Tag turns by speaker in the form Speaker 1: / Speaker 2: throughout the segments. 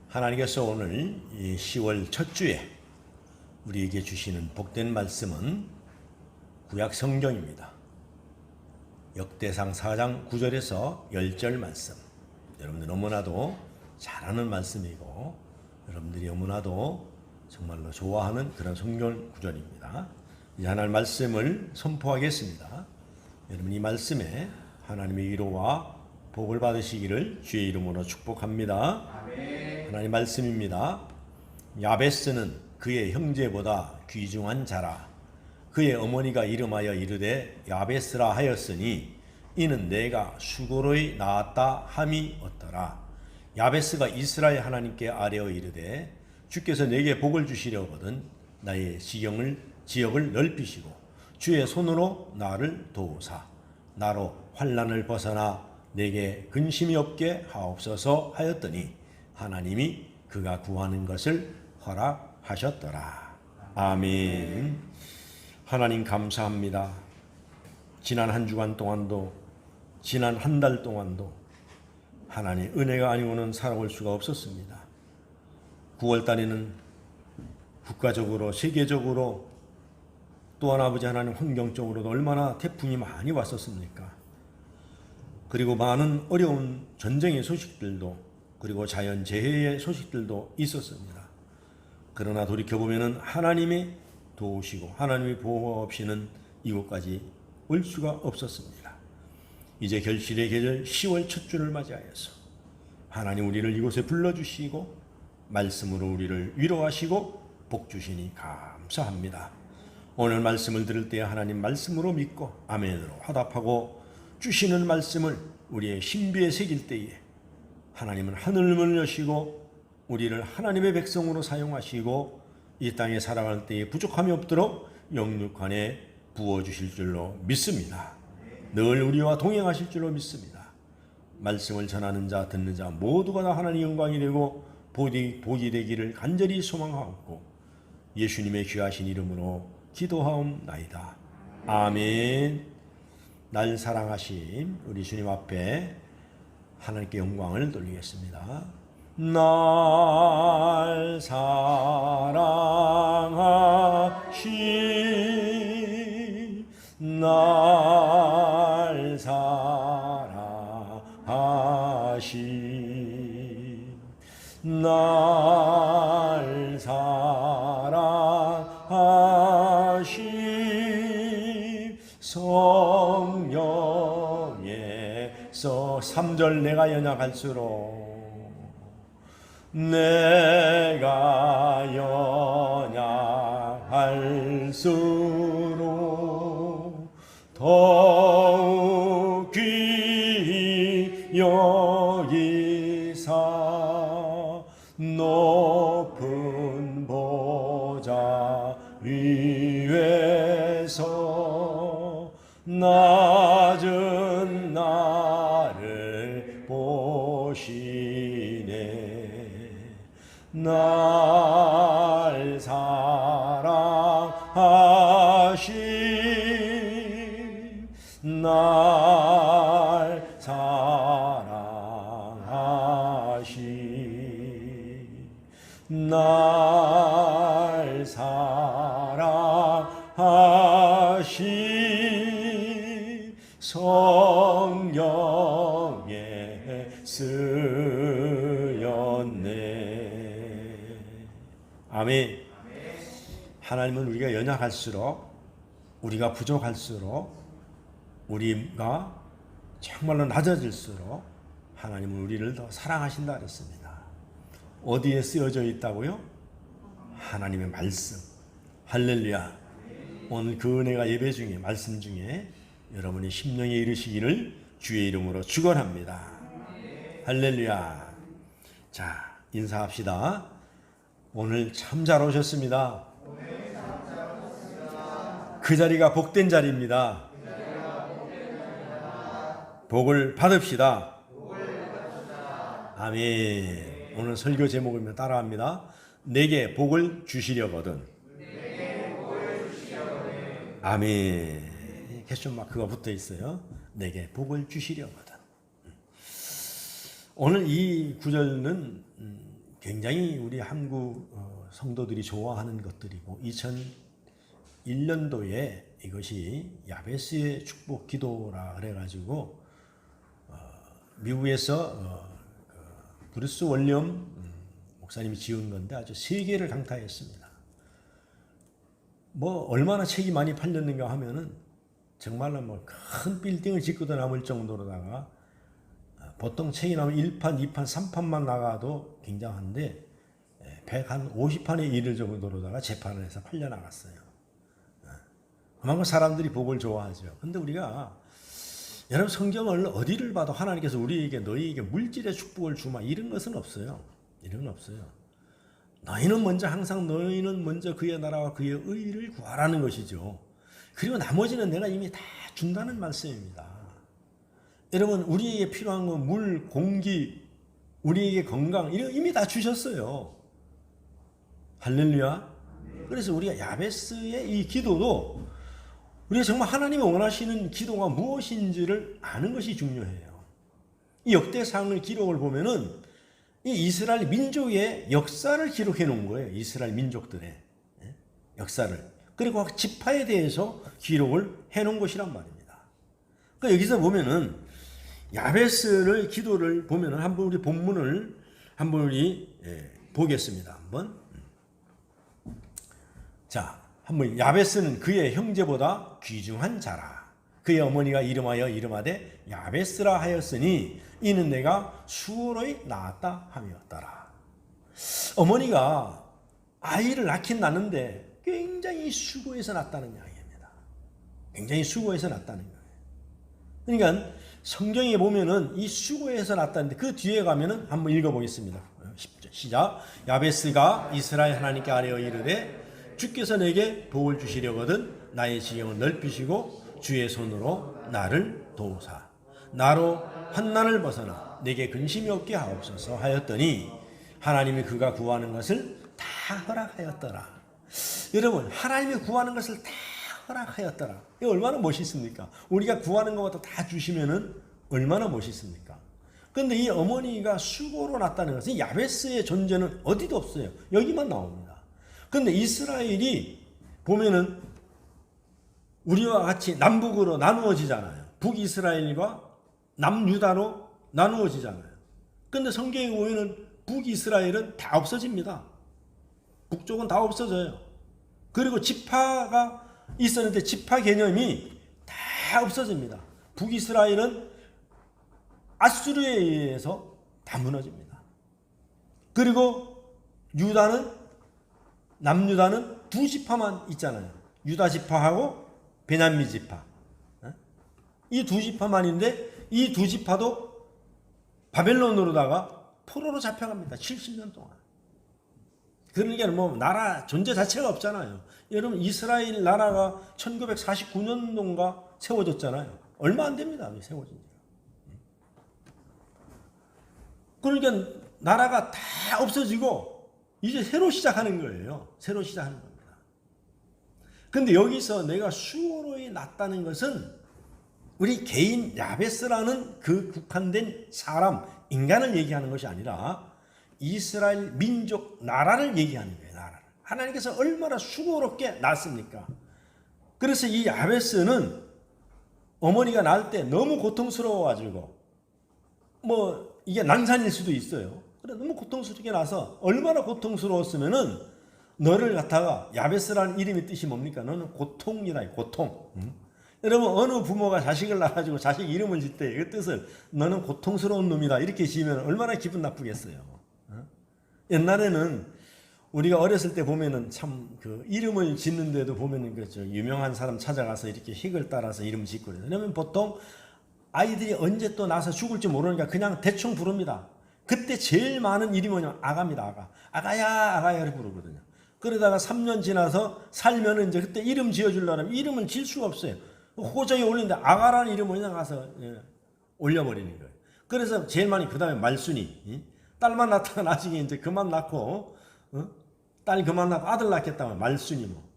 Speaker 1: 하나님께서 오늘 이 10월 첫 주에 우리에게 주시는 복된 말씀은 구약 성경입니다. 역대상 4장 9절에서 10절 말씀. 여러분들 너무나도 잘 아는 말씀이고 여러분들이 너무나도 정말로 좋아하는 그런 성경 구절입니다. 이제 하나님 말씀을 선포하겠습니다. 여러분 이 말씀에 하나님의 위로와 복을 받으시기를 주의 이름으로 축복합니다. 아멘. 하나님 말씀입니다. 야베스는 그의 형제보다 귀중한 자라. 그의 어머니가 이름하여 이르되 야베스라 하였으니 이는 내가 수고로이 낳았다 함이 없더라. 야베스가 이스라엘 하나님께 아뢰어 이르되 주께서 내게 복을 주시려거든 나의 지역을 넓히시고 주의 손으로 나를 도우사 나로 환난을 벗어나 내게 근심이 없게 하옵소서 하였더니 하나님이 그가 구하는 것을 허락하셨더라. 아멘. 하나님 감사합니다. 지난 한 주간 동안도 지난 한 달 동안도 하나님 은혜가 아니고는 살아올 수가 없었습니다. 9월 달에는 국가적으로 세계적으로 또한 아버지 하나님 환경적으로도 얼마나 태풍이 많이 왔었습니까? 그리고 많은 어려운 전쟁의 소식들도 그리고 자연재해의 소식들도 있었습니다. 그러나 돌이켜보면 하나님이 도우시고 하나님의 보호 없이는 이곳까지 올 수가 없었습니다. 이제 결실의 계절 10월 첫 주를 맞이하여서 하나님 우리를 이곳에 불러주시고 말씀으로 우리를 위로하시고 복 주시니 감사합니다. 오늘 말씀을 들을 때 하나님 말씀으로 믿고 아멘으로 화답하고 주시는 말씀을 우리의 신비에 새길 때에 하나님은 하늘문을 여시고 우리를 하나님의 백성으로 사용하시고 이 땅에 살아갈 때에 부족함이 없도록 영육간에 부어주실 줄로 믿습니다. 늘 우리와 동행하실 줄로 믿습니다. 말씀을 전하는 자 듣는 자 모두가 다 하나님의 영광이 되고 복이 되기를 간절히 소망하옵고 예수님의 귀하신 이름으로 기도하옵나이다. 아멘. 날 사랑하신 우리 주님 앞에 하나님께 영광을 돌리겠습니다. 날 사랑하신 날 사랑하신 날 사랑하신 성령에서 3절 내가 연약할수록 내가 연약할수록 더욱 귀히 여기사 높은 보좌 위에서 낮은 나를 보시네. 날 사랑하신 날 사랑하신 날 사랑하신 성령에 쓰였네. 아멘. 하나님은 우리가 연약할수록 우리가 부족할수록 우리가 정말로 낮아질수록 하나님은 우리를 더 사랑하신다 그랬습니다. 어디에 쓰여져 있다고요? 하나님의 말씀. 할렐루야. 오늘 그 은혜가 예배 중에 말씀 중에 여러분이 심령에 이르시기를 주의 이름으로 축원합니다. 할렐루야. 자, 인사합시다. 오늘 참 잘 오셨습니다. 그 자리가 복된 자리입니다. 복을 받읍시다. 아멘. 오늘 설교 제목을 따라합니다. 내게 복을 주시려거든. 아멘. 퀘스천 마크가 붙어 있어요. 내게 복을 주시려거든. 오늘 이 구절은 굉장히 우리 한국 성도들이 좋아하는 것들이고 2001년도에 이것이 야베스의 축복 기도라 그래가지고 미국에서 브루스 월리엄 목사님이 지은 건데 아주 세계를 강타했습니다. 뭐 얼마나 책이 많이 팔렸는가 하면은 정말로 뭐 큰 빌딩을 짓고도 남을 정도로다가 보통 책이 나오면 1판, 2판, 3판만 나가도 굉장한데 150판에 이를 정도로다가 재판을 해서 팔려나갔어요. 그만큼 사람들이 복을 좋아하죠. 근데 우리가 여러분 성경을 어디를 봐도 하나님께서 우리에게 너희에게 물질의 축복을 주마 이런 것은 없어요. 이런 건 없어요. 너희는 먼저 그의 나라와 그의 의를 구하라는 것이죠. 그리고 나머지는 내가 이미 다 준다는 말씀입니다. 여러분 우리에게 필요한 건 물, 공기, 우리에게 건강 이런 이미 다 주셨어요. 할렐루야. 그래서 우리가 야베스의 이 기도도 우리가 정말 하나님이 원하시는 기도가 무엇인지를 아는 것이 중요해요. 이 역대상을 기록을 보면은 이 이스라엘 민족의 역사를 기록해 놓은 거예요. 이스라엘 민족들의 역사를. 그리고 지파에 대해서 기록을 해 놓은 것이란 말입니다. 그러니까 여기서 보면은 야베스를 기도를 보면은 한번 우리 본문을 한번 우리 보겠습니다. 한번. 자, 한번 야베스는 그의 형제보다 귀중한 자라. 그의 어머니가 이름하되 야베스라 하였으니 이는 내가 수월히 낳았다 함이었더라. 어머니가 아이를 낳긴 낳는데 굉장히 수고해서 낳았다는 이야기입니다. 굉장히 수고해서 낳았다는 거예요. 그러니까 성경에 보면은 이 수고해서 낳았다는데 그 뒤에 가면은 한번 읽어보겠습니다. 10절 시작. 야베스가 이스라엘 하나님께 아뢰어 이르되 주께서 내게 복을 주시려거든 나의 지경을 넓히시고 주의 손으로 나를 도우사 나로 환난을 벗어나 내게 근심이 없게 하옵소서 하였더니 하나님이 그가 구하는 것을 다 허락하였더라. 여러분 하나님이 구하는 것을 다 허락하였더라. 이거 얼마나 멋있습니까? 우리가 구하는 것부터 다 주시면은 얼마나 멋있습니까? 그런데 이 어머니가 수고로 낳았다는 것은 야베스의 존재는 어디도 없어요. 여기만 나옵니다. 그런데 이스라엘이 보면은 우리와 같이 남북으로 나누어지잖아요. 북이스라엘과 남유다로 나누어지잖아요. 그런데 성경에 보면은 북이스라엘은 다 없어집니다. 북쪽은 다 없어져요. 그리고 지파가 있었는데 지파 개념이 다 없어집니다. 북이스라엘은 아수르에 의해서 다 무너집니다. 그리고 남유다는 두 지파만 있잖아요. 유다 지파하고 베냐민 지파. 이 두 지파만인데 이 두 지파도 바벨론으로다가 포로로 잡혀갑니다. 70년 동안. 그러니까 뭐 나라 존재 자체가 없잖아요. 여러분 이스라엘 나라가 1949년도인가 세워졌잖아요. 얼마 안 됩니다. 세워진 지가. 그러니까 나라가 다 없어지고 이제 새로 시작하는 거예요. 새로 시작하는 겁니다. 근데 여기서 내가 수호로에 낳았다는 것은 우리 개인 야베스라는 그 국한된 사람, 인간을 얘기하는 것이 아니라 이스라엘 민족 나라를 얘기하는 거예요. 나라를. 하나님께서 얼마나 수고롭게 낳았습니까? 그래서 이 야베스는 어머니가 낳을 때 너무 고통스러워가지고 뭐 이게 난산일 수도 있어요. 그래 너무 고통스럽게 나서 얼마나 고통스러웠으면은 너를 갖다가 야베스라는 이름의 뜻이 뭡니까? 너는 고통이다. 고통. 여러분 어느 부모가 자식을 낳아가지고 자식 이름을 짓 때 그 뜻을 너는 고통스러운 놈이다 이렇게 지으면 얼마나 기분 나쁘겠어요. 옛날에는 우리가 어렸을 때 보면은 참 그 이름을 짓는데도 보면은 그죠 유명한 사람 찾아가서 이렇게 힉을 따라서 이름 짓고 그래요. 왜냐면 보통 아이들이 언제 또 나서 죽을지 모르니까 그냥 대충 부릅니다. 그때 제일 많은 이름이 뭐냐면 아가입니다. 아가야 부르거든요. 그러다가 3년 지나서 살면은 이제 그때 이름 지어주려면 이름은 질 수가 없어요. 호적에 올리는데 아가라는 이름을 그냥 가서 올려버리는 거예요. 그래서 제일 많이 그 다음에 말순이 딸만 낳다가 나중에 이제 그만 낳고 딸 그만 낳고 아들 낳겠다면 말순이 뭐.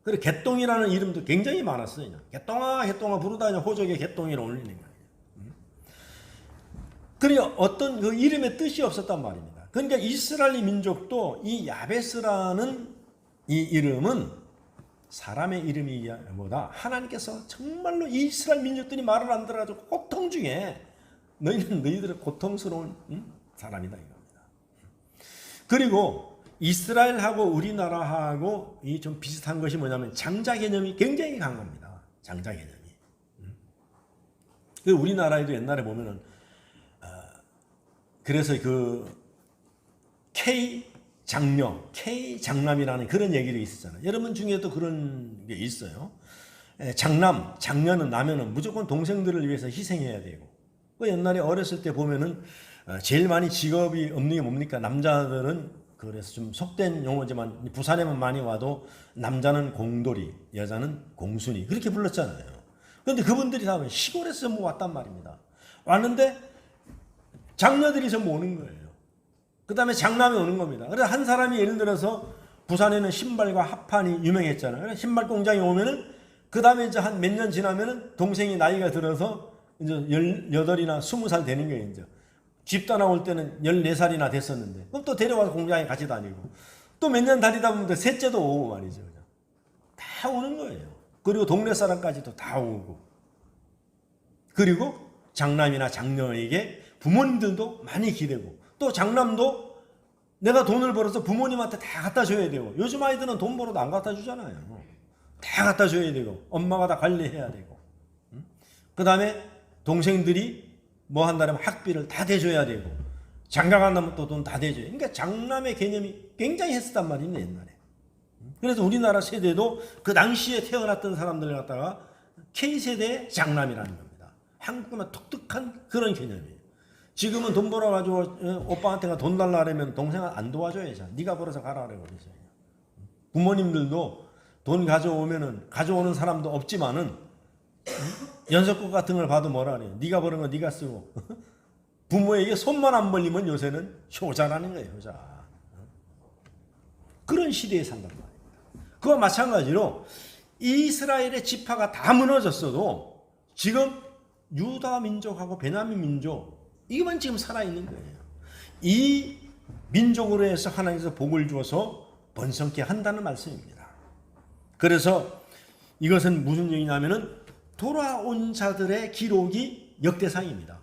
Speaker 1: 그리고 개똥이라는 이름도 굉장히 많았어요. 그냥. 개똥아 부르다 그냥 호적에 개똥이를 올리는 거예요. 그리고 어떤 그 이름의 뜻이 없었단 말입니다. 그러니까 이스라엘 민족도 이 야베스라는 이 이름은 사람의 이름이보다 하나님께서 정말로 이스라엘 민족들이 말을 안 들어가지고 고통 중에 너희는 너희들의 고통스러운 사람이다 이겁니다. 그리고 이스라엘하고 우리나라하고 이 좀 비슷한 것이 뭐냐면 장자 개념이 굉장히 강합니다. 장자 개념이. 우리나라에도 옛날에 보면은 그래서 그 K 장녀, K 장남이라는 그런 얘기도 있었잖아요. 여러분 중에도 그런 게 있어요. 장녀는 나면은 무조건 동생들을 위해서 희생해야 되고. 그 옛날에 어렸을 때 보면은 제일 많이 직업이 없는 게 뭡니까? 남자들은 그래서 좀 속된 용어지만 부산에만 많이 와도 남자는 공돌이, 여자는 공순이 그렇게 불렀잖아요. 그런데 그분들이 다 시골에서 전부 왔단 말입니다. 왔는데 장녀들이 전부 오는 거예요. 그 다음에 장남이 오는 겁니다. 그래서 한 사람이 예를 들어서 부산에는 신발과 합판이 유명했잖아요. 신발 공장에 오면은 그 다음에 이제 한 몇 년 지나면은 동생이 나이가 들어서 이제 18이나 20살 되는 거예요. 이제 집 떠나올 때는 14살이나 됐었는데 그럼 또 데려와서 공장에 같이 다니고 또 몇 년 다니다 보면 셋째도 오고 말이죠. 다 오는 거예요. 그리고 동네 사람까지도 다 오고 그리고 장남이나 장녀에게 부모님들도 많이 기대고 또 장남도 내가 돈을 벌어서 부모님한테 다 갖다 줘야 되고 요즘 아이들은 돈 벌어도 안 갖다 주잖아요. 다 갖다 줘야 되고 엄마가 다 관리해야 되고 그 다음에 동생들이 뭐 한다면 학비를 다 대줘야 되고 장가 간다면 또 돈 다 대줘야 돼요. 그러니까 장남의 개념이 굉장히 했었단 말입니다. 옛날에. 그래서 우리나라 세대도 그 당시에 태어났던 사람들을 갖다가 K세대의 장남이라는 겁니다. 한국만 독특한 그런 개념이에요. 지금은 돈 벌어가지고 오빠한테가 돈 달라 하면 동생은 안 도와줘야죠. 네가 벌어서 가라 그래요. 부모님들도 돈 가져오면은 가져오는 사람도 없지만은 연속국 같은 걸 봐도 뭐라 그래요. 네가 버는 거 네가 쓰고 부모에게 손만 안 벌리면 요새는 효자라는 거예요. 효자. 그런 시대에 산단 말입니다. 그와 마찬가지로 이스라엘의 지파가 다 무너졌어도 지금 유다 민족하고 베냐민 민족 이것만 지금 살아있는 거예요. 이 민족으로 해서 하나님께서 복을 주어서 번성케 한다는 말씀입니다. 그래서 이것은 무슨 얘기냐면은 돌아온 자들의 기록이 역대상입니다.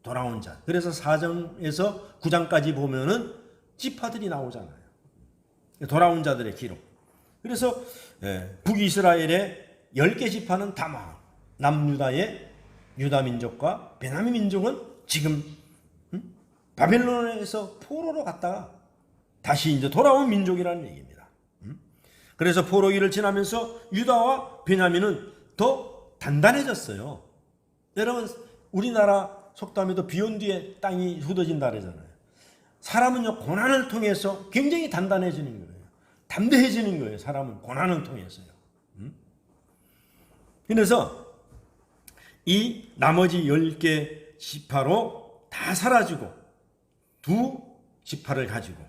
Speaker 1: 돌아온 자. 그래서 4장에서 9장까지 보면은 지파들이 나오잖아요. 돌아온 자들의 기록. 그래서 북이스라엘의 10개 지파는 다 망하고 남유다의 유다 민족과 베냐민 민족은 지금 바벨론에서 포로로 갔다가 다시 이제 돌아온 민족이라는 얘기입니다. 그래서 포로기를 지나면서 유다와 베냐민은 더 단단해졌어요. 여러분 우리나라 속담에도 비온 뒤에 땅이 굳어진다 그러잖아요. 사람은요 고난을 통해서 굉장히 단단해지는 거예요. 담대해지는 거예요. 사람은 고난을 통해서요. 그래서 이 나머지 10개 지파로 다 사라지고 두 지파를 가지고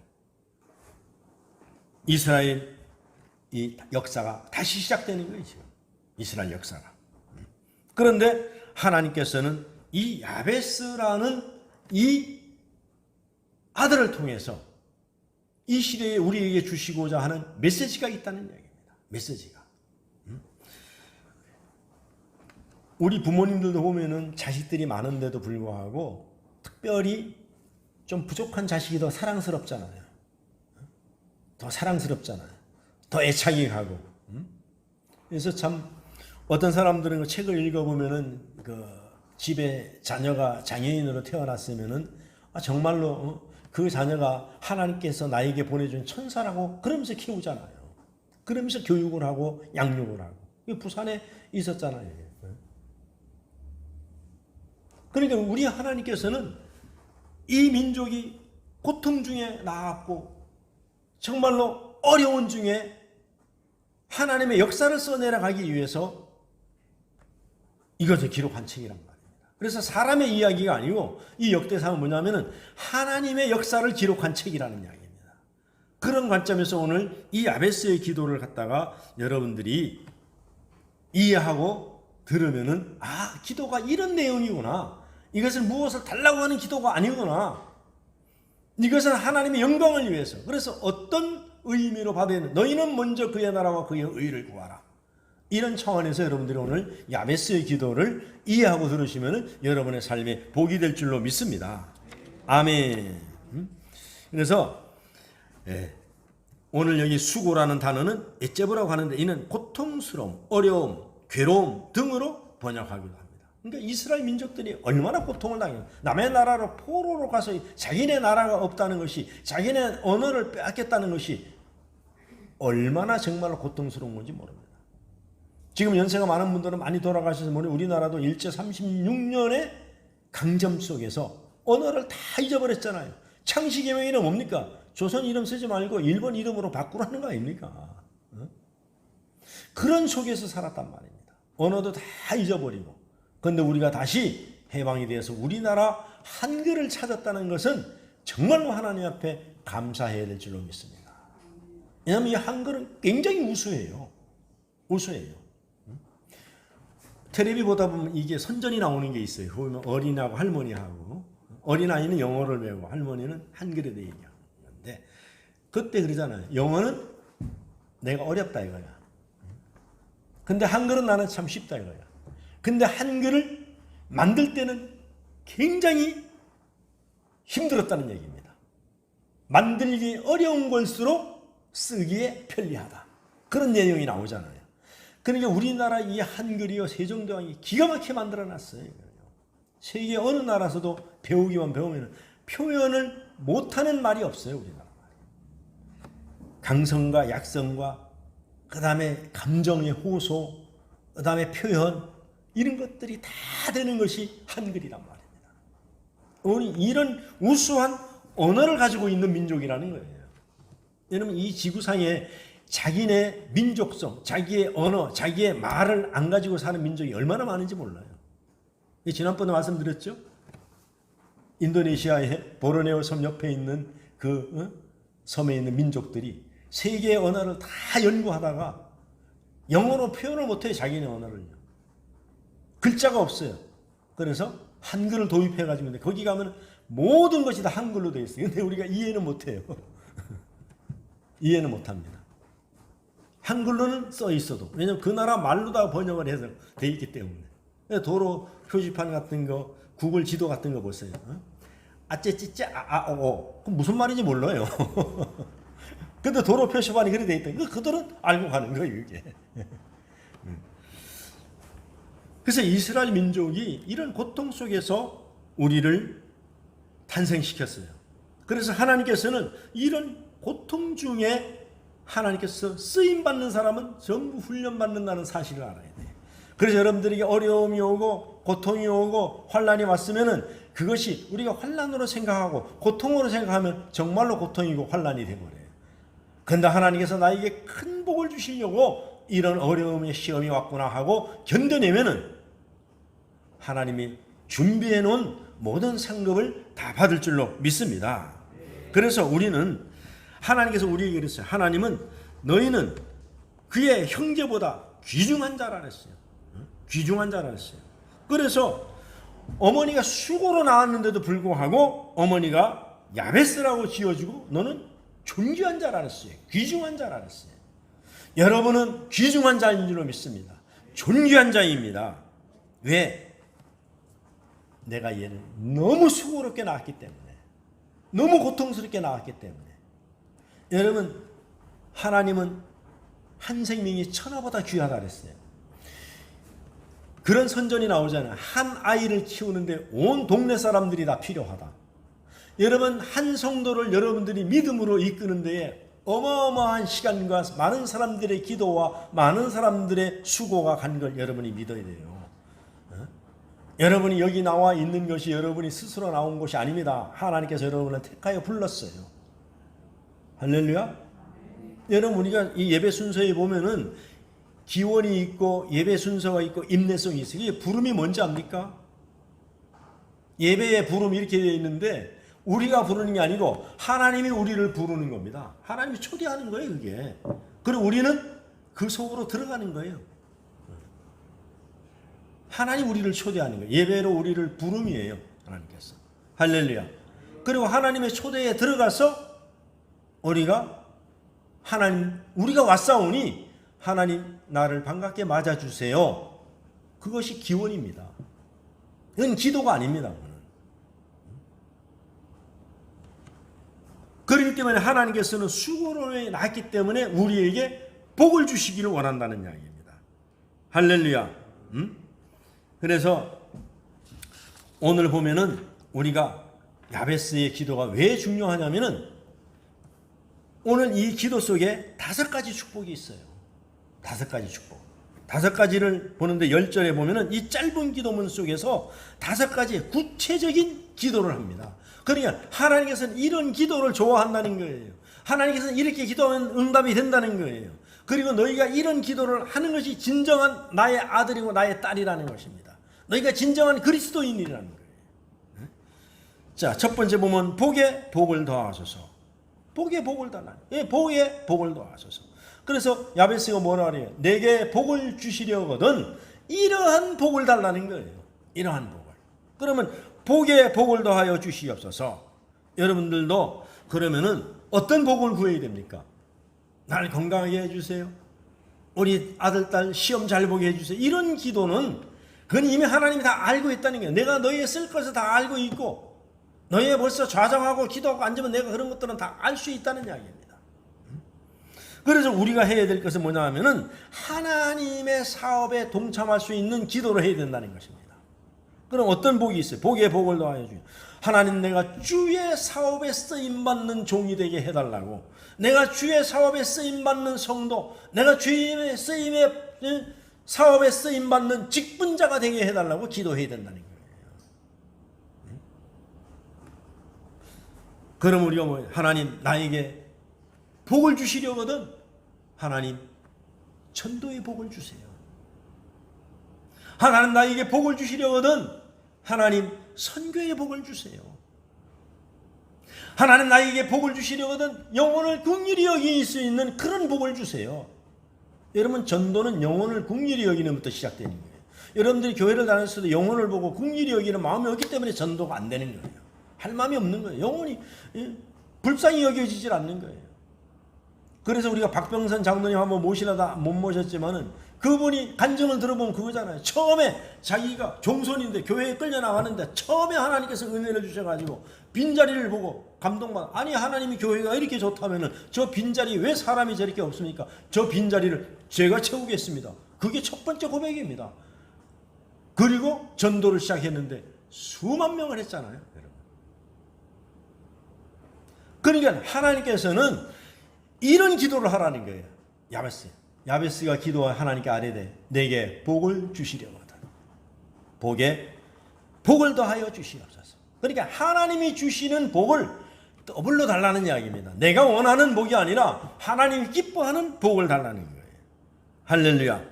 Speaker 1: 이스라엘 이 역사가 다시 시작되는 거예요. 지금 이스라엘 역사가. 그런데 하나님께서는 이 야베스라는 이 아들을 통해서 이 시대에 우리에게 주시고자 하는 메시지가 있다는 이야기입니다. 메시지가. 우리 부모님들도 보면은 자식들이 많은데도 불구하고 특별히 좀 부족한 자식이 더 사랑스럽잖아요. 더 사랑스럽잖아요. 더 애착이 가고. 그래서 참 어떤 사람들은 그 책을 읽어보면은 그 집에 자녀가 장애인으로 태어났으면은 정말로 그 자녀가 하나님께서 나에게 보내준 천사라고 그러면서 키우잖아요. 그러면서 교육을 하고 양육을 하고. 부산에 있었잖아요. 그러니까 우리 하나님께서는 이 민족이 고통 중에 나왔고 정말로 어려운 중에 하나님의 역사를 써내려가기 위해서 이것을 기록한 책이란 말입니다. 그래서 사람의 이야기가 아니고 이 역대상은 뭐냐면은 하나님의 역사를 기록한 책이라는 이야기입니다. 그런 관점에서 오늘 이 야베스의 기도를 갖다가 여러분들이 이해하고 들으면은 기도가 이런 내용이구나. 이것을 무엇을 달라고 하는 기도가 아니구나. 이것은 하나님의 영광을 위해서. 그래서 어떤 의미로 받아야 되는, 너희는 먼저 그의 나라와 그의 의를 구하라. 이런 차원에서 여러분들이 오늘 야베스의 기도를 이해하고 들으시면 여러분의 삶에 복이 될 줄로 믿습니다. 아멘. 그래서 오늘 여기 수고라는 단어는 에제브라고 하는데 이는 고통스러움, 어려움, 괴로움 등으로 번역하기도 합니다. 그러니까 이스라엘 민족들이 얼마나 고통을 당해요. 남의 나라로 포로로 가서 자기네 나라가 없다는 것이, 자기네 언어를 빼앗겼다는 것이 얼마나 정말로 고통스러운 건지 모릅니다. 지금 연세가 많은 분들은 많이 돌아가셔서 우리나라도 일제 36년의 강점 속에서 언어를 다 잊어버렸잖아요. 창씨개명이는 뭡니까? 조선 이름 쓰지 말고 일본 이름으로 바꾸라는 거 아닙니까? 그런 속에서 살았단 말입니다. 언어도 다 잊어버리고. 그런데 우리가 다시 해방이 되어서 우리나라 한글을 찾았다는 것은 정말로 하나님 앞에 감사해야 될 줄로 믿습니다. 왜냐하면 이 한글은 굉장히 우수해요. 우수해요. 텔레비 보다 보면 이게 선전이 나오는 게 있어요. 보면 어린아하고 할머니하고, 어린아이는 영어를 배우고 할머니는 한글에 대해 얘기하는데, 그때 그러잖아요. 영어는 내가 어렵다 이거야. 근데 한글은 나는 참 쉽다 이거야. 근데 한글을 만들 때는 굉장히 힘들었다는 얘기입니다. 만들기 어려운 걸수록 쓰기에 편리하다. 그런 내용이 나오잖아요. 그러니까 우리나라 이 한글이요, 세종대왕이 기가 막히게 만들어놨어요. 세계 어느 나라에서도 배우기만 배우면 표현을 못하는 말이 없어요. 우리나라 말이. 강성과 약성과 그 다음에 감정의 호소, 그 다음에 표현, 이런 것들이 다 되는 것이 한글이란 말입니다. 우리 이런 우수한 언어를 가지고 있는 민족이라는 거예요. 여러분, 이 지구상에 자기네 민족성, 자기의 언어, 자기의 말을 안 가지고 사는 민족이 얼마나 많은지 몰라요. 지난번에 말씀드렸죠? 인도네시아의 보르네오 섬 옆에 있는 그 섬에 있는 민족들이 세계의 언어를 다 연구하다가 영어로 표현을 못해요. 자기네 언어를요. 글자가 없어요. 그래서 한글을 도입해가지고 거기 가면 모든 것이 다 한글로 되어 있어요. 근데 우리가 이해는 못해요. 이해는 못합니다. 한글로는 써 있어도, 왜냐면 그 나라 말로 다 번역을 해서 돼 있기 때문에. 도로 표지판 같은 거, 구글 지도 같은 거 보세요. 아째찌째 아아오오. 그럼 무슨 말인지 몰라요. 근데 도로 표지판이 그렇게 돼 있다. 그들은 알고 가는 거예요, 이게. 그래서 이스라엘 민족이 이런 고통 속에서 우리를 탄생시켰어요. 그래서 하나님께서는 이런 고통 중에 하나님께서 쓰임받는 사람은 전부 훈련받는다는 사실을 알아야 돼요. 그래서 여러분들에게 어려움이 오고 고통이 오고 환난이 왔으면은 그것이 우리가 환난으로 생각하고 고통으로 생각하면 정말로 고통이고 환난이 되어버려요. 그런데 하나님께서 나에게 큰 복을 주시려고 이런 어려움의 시험이 왔구나 하고 견뎌내면은 하나님이 준비해 놓은 모든 상급을 다 받을 줄로 믿습니다. 그래서 우리는 하나님께서 우리에게 그랬어요. 하나님은 너희는 그의 형제보다 귀중한 자라 그랬어요. 귀중한 자라 그랬어요. 그래서 어머니가 수고로 낳았는데도 불구하고 어머니가 야베스라고 지어주고 너는 존귀한 자라 그랬어요. 귀중한 자라 그랬어요. 여러분은 귀중한 자인 줄로 믿습니다. 존귀한 자입니다. 왜? 내가 얘를 너무 수고롭게 낳았기 때문에, 너무 고통스럽게 낳았기 때문에. 여러분, 하나님은 한 생명이 천하보다 귀하다 그랬어요. 그런 선전이 나오잖아요. 한 아이를 키우는데 온 동네 사람들이 다 필요하다. 여러분, 한 성도를 여러분들이 믿음으로 이끄는 데에 어마어마한 시간과 많은 사람들의 기도와 많은 사람들의 수고가 간 걸 여러분이 믿어야 돼요. 여러분이 여기 나와 있는 것이 여러분이 스스로 나온 것이 아닙니다. 하나님께서 여러분을 택하여 불렀어요. 할렐루야. 여러분, 우리가 이 예배 순서에 보면은 기원이 있고 예배 순서가 있고 인내성이 있어요. 이게 부름이 뭔지 압니까? 예배의 부름이 이렇게 되어 있는데 우리가 부르는 게 아니고 하나님이 우리를 부르는 겁니다. 하나님이 초대하는 거예요, 그게. 그리고 우리는 그 속으로 들어가는 거예요. 하나님 우리를 초대하는 거예요. 예배로 우리를 부름이에요, 하나님께서. 할렐루야. 그리고 하나님의 초대에 들어가서 우리가 왔사오니 하나님 나를 반갑게 맞아주세요. 그것이 기원입니다. 이건 기도가 아닙니다. 그렇기 때문에 하나님께서는 수고로에 났기 때문에 우리에게 복을 주시기를 원한다는 이야기입니다. 할렐루야. 그래서 오늘 보면은 우리가 야베스의 기도가 왜 중요하냐면은 오늘 이 기도 속에 5가지 축복이 있어요. 5가지 축복. 5가지를 보는데 10절에 보면은 이 짧은 기도문 속에서 5가지 구체적인 기도를 합니다. 그러니까 하나님께서는 이런 기도를 좋아한다는 거예요. 하나님께서는 이렇게 기도하면 응답이 된다는 거예요. 그리고 너희가 이런 기도를 하는 것이 진정한 나의 아들이고 나의 딸이라는 것입니다. 너희가 진정한 그리스도인이라는 거예요. 자, 첫 번째 보면 복에 복을 더하소서. 복에 복을 달라. 예, 복에 복을 더하소서. 그래서 야베스가 뭐라 그래요? 내게 복을 주시려거든 이러한 복을 달라는 거예요. 이러한 복을. 그러면 복에 복을 더하여 주시옵소서. 여러분들도 그러면은 어떤 복을 구해야 됩니까? 날 건강하게 해주세요. 우리 아들, 딸 시험 잘 보게 해주세요. 이런 기도는 그건 이미 하나님이 다 알고 있다는 거예요. 내가 너희의 쓸 것을 다 알고 있고 너희의 벌써 좌정하고 기도하고 앉으면 내가 그런 것들은 다 알 수 있다는 이야기입니다. 그래서 우리가 해야 될 것은 뭐냐 하면은 하나님의 사업에 동참할 수 있는 기도를 해야 된다는 것입니다. 그럼 어떤 복이 있어요? 복에 복을 더하여 주요. 하나님 내가 주의 사업에 쓰임받는 종이 되게 해달라고. 내가 주의 사업에 쓰임받는 성도, 내가 주의 사업에 쓰임받는 직분자가 되게 해달라고 기도해야 된다는 거예요. 그럼 우리가 뭐 하나님 나에게 복을 주시려거든 하나님 전도의 복을 주세요. 하나님 나에게 복을 주시려거든 하나님 선교의 복을 주세요. 하나님 나에게 복을 주시려거든 영혼을 긍휼히 여길 수 있는 그런 복을 주세요. 여러분 전도는 영혼을 긍휼히 여기는 것부터 시작되는 거예요. 여러분들이 교회를 다녔을 때 영혼을 보고 긍휼히 여기는 마음이 없기 때문에 전도가 안 되는 거예요. 할 마음이 없는 거예요. 영혼이 불쌍히 여겨지질 않는 거예요. 그래서 우리가 박병선 장로님 한번 모시려다 못 모셨지만은 그분이 간증을 들어보면 그거잖아요. 처음에 자기가 종손인데 교회에 끌려나가는데 처음에 하나님께서 은혜를 주셔가지고 빈자리를 보고 감동받아. 아니 하나님이 교회가 이렇게 좋다면은 저 빈자리 왜 사람이 저렇게 없습니까? 저 빈자리를 제가 채우겠습니다. 그게 첫 번째 고백입니다. 그리고 전도를 시작했는데 수만 명을 했잖아요. 여러분. 그러니까 하나님께서는 이런 기도를 하라는 거예요. 야베스가 기도와 하나님께 아뢰되 내게 복을 주시려거든 복에 복을 더하여 주시옵소서. 그러니까 하나님이 주시는 복을 더블로 달라는 이야기입니다. 내가 원하는 복이 아니라 하나님이 기뻐하는 복을 달라는 거예요. 할렐루야.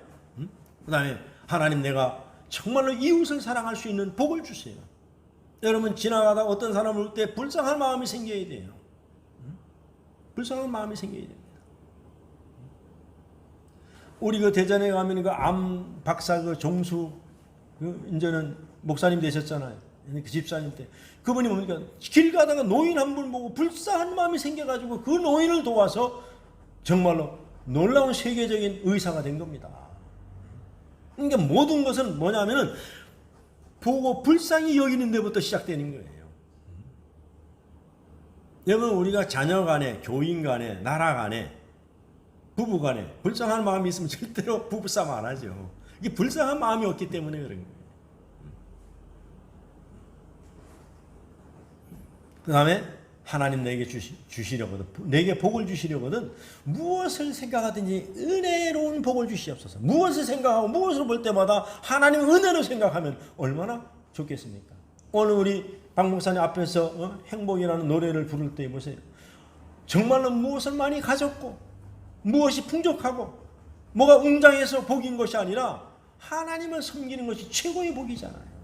Speaker 1: 그 다음에 하나님 내가 정말로 이웃을 사랑할 수 있는 복을 주세요. 여러분 지나가다 어떤 사람을 볼 때 불쌍한 마음이 생겨야 돼요. 불쌍한 마음이 생겨야 됩니다. 우리 그 대전에 가면 그 암 박사 그 종수 이제는 목사님 되셨잖아요. 그 집사님 때 그분이 뭡니까? 길 가다가 노인 한 분 보고 불쌍한 마음이 생겨가지고 그 노인을 도와서 정말로 놀라운 세계적인 의사가 된 겁니다. 그러니까 모든 것은 뭐냐면은 보고 불쌍히 여기는 데부터 시작되는 거예요. 여러분 우리가 자녀 간에 교인 간에 나라 간에 부부 간에 불쌍한 마음이 있으면 절대로 부부싸움 안 하죠. 이게 불쌍한 마음이 없기 때문에 그런 거예요. 그 다음에 하나님 내게 주시려거든 내게 복을 주시려거든 무엇을 생각하든지 은혜로운 복을 주시옵소서. 무엇을 생각하고 무엇을 볼 때마다 하나님 은혜로 생각하면 얼마나 좋겠습니까? 오늘 우리 박 목사님 앞에서 행복이라는 노래를 부를 때 보세요. 정말로 무엇을 많이 가졌고 무엇이 풍족하고 뭐가 웅장해서 복인 것이 아니라 하나님을 섬기는 것이 최고의 복이잖아요.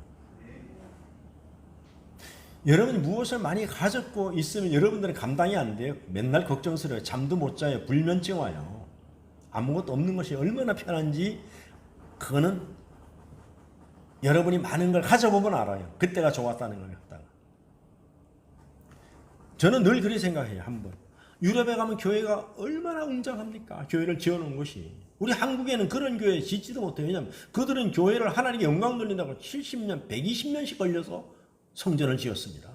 Speaker 1: 여러분이 무엇을 많이 가졌고 있으면 여러분들은 감당이 안 돼요. 맨날 걱정스러워요. 잠도 못 자요. 불면증 와요. 아무것도 없는 것이 얼마나 편한지 그거는 여러분이 많은 걸 가져보면 알아요. 그때가 좋았다는 걸 갖다가. 저는 늘 그렇게 생각해요. 한번 유럽에 가면 교회가 얼마나 웅장합니까? 교회를 지어놓은 곳이. 우리 한국에는 그런 교회 짓지도 못해요. 왜냐하면 그들은 교회를 하나님께 영광 돌린다고 70년, 120년씩 걸려서 성전을 지었습니다.